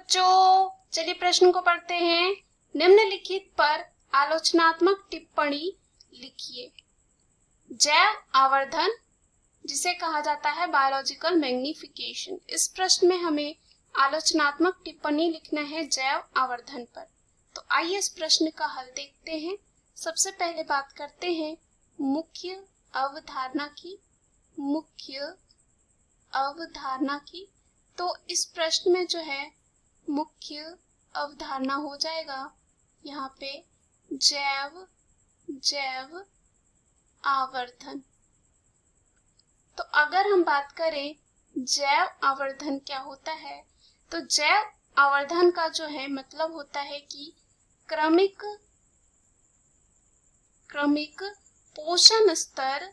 बच्चों, चलिए प्रश्न को पढ़ते हैं। निम्नलिखित पर आलोचनात्मक टिप्पणी लिखिए। जैव आवर्धन, जिसे कहा जाता है बायोलॉजिकल मैग्निफिकेशन। इस प्रश्न में हमें आलोचनात्मक टिप्पणी लिखना है जैव आवर्धन पर। तो आइए इस प्रश्न का हल देखते हैं। सबसे पहले बात करते हैं मुख्य अवधारणा की। तो इस प्रश्न में जो है मुख्य अवधारणा हो जाएगा यहाँ पे जैव आवर्धन। तो अगर हम बात करें जैव आवर्धन क्या होता है, तो जैव आवर्धन का जो है मतलब होता है कि क्रमिक पोषण स्तर,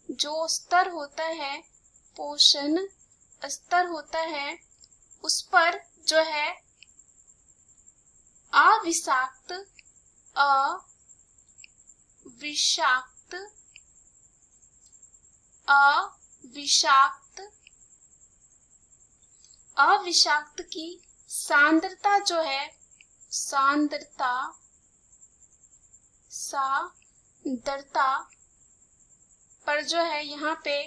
जो स्तर होता है, पोषण स्तर होता है, उस पर जो है अविषाक्त की सांद्रता जो है, सांद्रता पर जो है यहाँ पे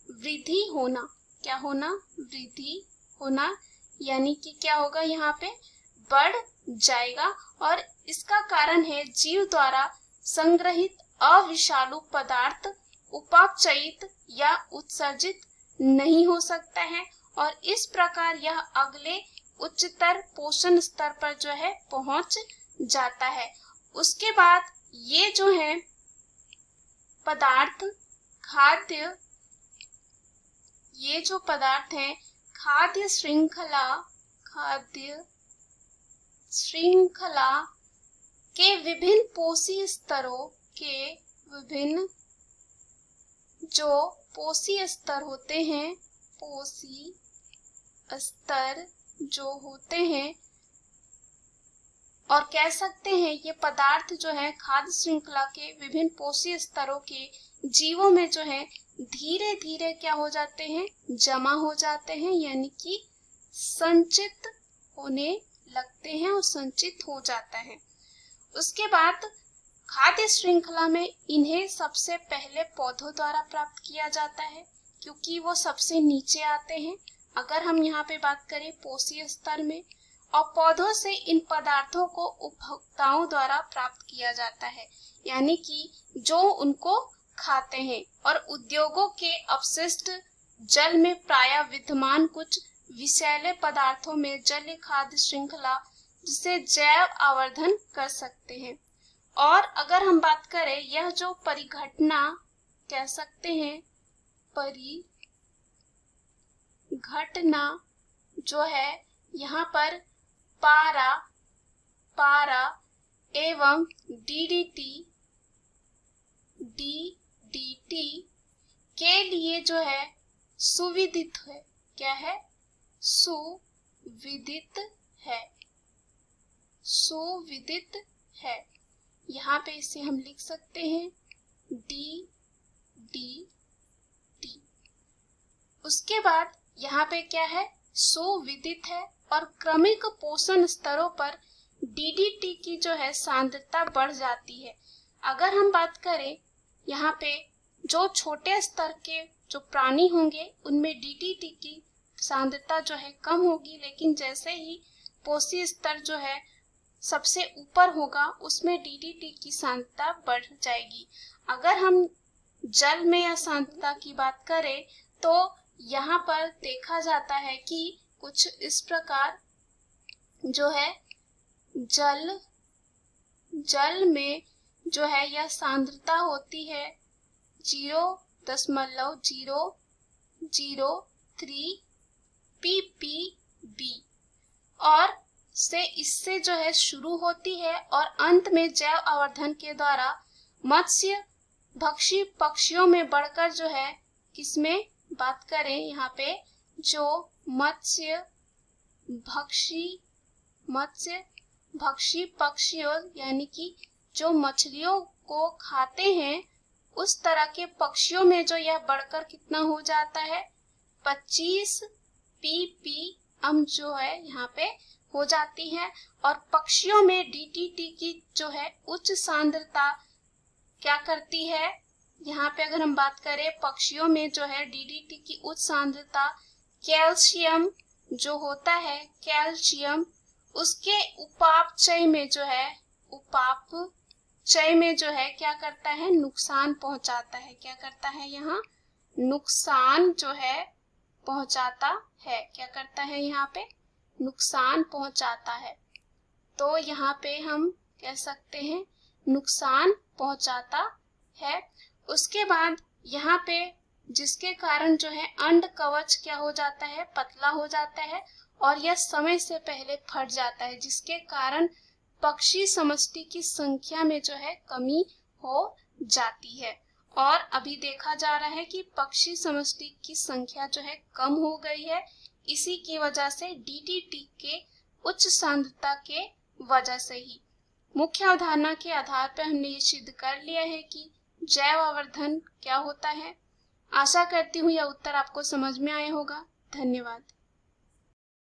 वृद्धि होना, क्या होना, वृद्धि होना, यानी कि क्या होगा, यहाँ पे बढ़ जाएगा। और इसका कारण है जीव द्वारा संग्रहित अविषालु पदार्थ उपापचयित या उत्सर्जित नहीं हो सकता है और इस प्रकार यह अगले उच्चतर पोषण स्तर पर जो है पहुंच जाता है। उसके बाद ये जो है पदार्थ खाद्य, ये जो पदार्थ है खाद्य श्रृंखला के विभिन्न पोषी स्तरों के, विभिन्न जो पोषी स्तर होते हैं, पोषी स्तर जो होते हैं, और कह सकते हैं ये पदार्थ जो है खाद्य श्रृंखला के विभिन्न पोषी स्तरों के जीवों में जो है धीरे धीरे क्या हो जाते हैं, जमा हो जाते हैं, यानी कि संचित होने लगते हैं और संचित हो जाता है। उसके बाद खाद्य श्रृंखला में इन्हें सबसे पहले पौधों द्वारा प्राप्त किया जाता है क्योंकि वो सबसे नीचे आते हैं। अगर हम यहाँ पे बात करें पोषी स्तर में, और पौधों से इन पदार्थों को उपभोक्ताओं द्वारा प्राप्त किया जाता है, यानी कि जो उनको खाते हैं। और उद्योगों के अपशिष्ट जल में प्रायः विद्यमान कुछ विषैले पदार्थों में जलीय खाद्य श्रृंखला, जिसे जैव आवर्धन कर सकते हैं। और अगर हम बात करें यह जो परिघटना, कह सकते हैं परिघटना जो है यहाँ पर पारा एवं डीडीटी के लिए जो है सुविदित है, क्या है, सुविदित है। यहाँ पे इसे हम लिख सकते हैं DDT। उसके बाद यहाँ पे क्या है, सुविदित है और क्रमिक पोषण स्तरों पर DDT की जो है सांद्रता बढ़ जाती है। अगर हम बात करें यहाँ पे जो छोटे स्तर के जो प्राणी होंगे उनमें DDT की सांद्रता जो है कम होगी, लेकिन जैसे ही पोषी स्तर जो है सबसे ऊपर होगा उसमें DDT की सांद्रता बढ़ जाएगी। अगर हम जल में या सांद्रता की बात करें तो यहाँ पर देखा जाता है कि कुछ इस प्रकार जो है जल में जो है यह सांद्रता होती है 0.003 ppb और इससे जो है शुरू होती है और अंत में जैव आवर्धन के द्वारा मत्स्य भक्षी पक्षियों में बढ़कर जो है, किसमें बात करें यहाँ पे, जो मत्स्य भक्षी पक्षियों, यानी कि जो मछलियों को खाते हैं उस तरह के पक्षियों में जो यह बढ़कर कितना हो जाता है, 25 ppb अम्ल जो है यहाँ पे हो जाती है। और पक्षियों में DDT की जो है उच्च सांद्रता क्या करती है, यहाँ पे अगर हम बात करें पक्षियों में जो है DDT की उच्च सांद्रता कैल्शियम जो होता है, कैल्शियम उसके उपापचय में जो है, उपापचय में जो है क्या करता है, नुकसान पहुंचाता है। क्या करता है, यहाँ नुकसान जो है पहुंचाता है। क्या करता है, यहाँ पे नुकसान पहुंचाता है। तो यहाँ पे हम कह सकते हैं नुकसान पहुंचाता है। उसके बाद यहाँ पे जिसके कारण जो है अंड कवच क्या हो जाता है, पतला हो जाता है और यह समय से पहले फट जाता है, जिसके कारण पक्षी समष्टि की संख्या में जो है कमी हो जाती है। और अभी देखा जा रहा है कि पक्षी समष्टि की संख्या जो है कम हो गई है, इसी की वजह से DDT के उच्च सांद्रता के वजह से ही। मुख्य अवधारणा के आधार पर हमने ये सिद्ध कर लिया है कि जैव आवर्धन क्या होता है। आशा करती हूँ यह उत्तर आपको समझ में आया होगा। धन्यवाद।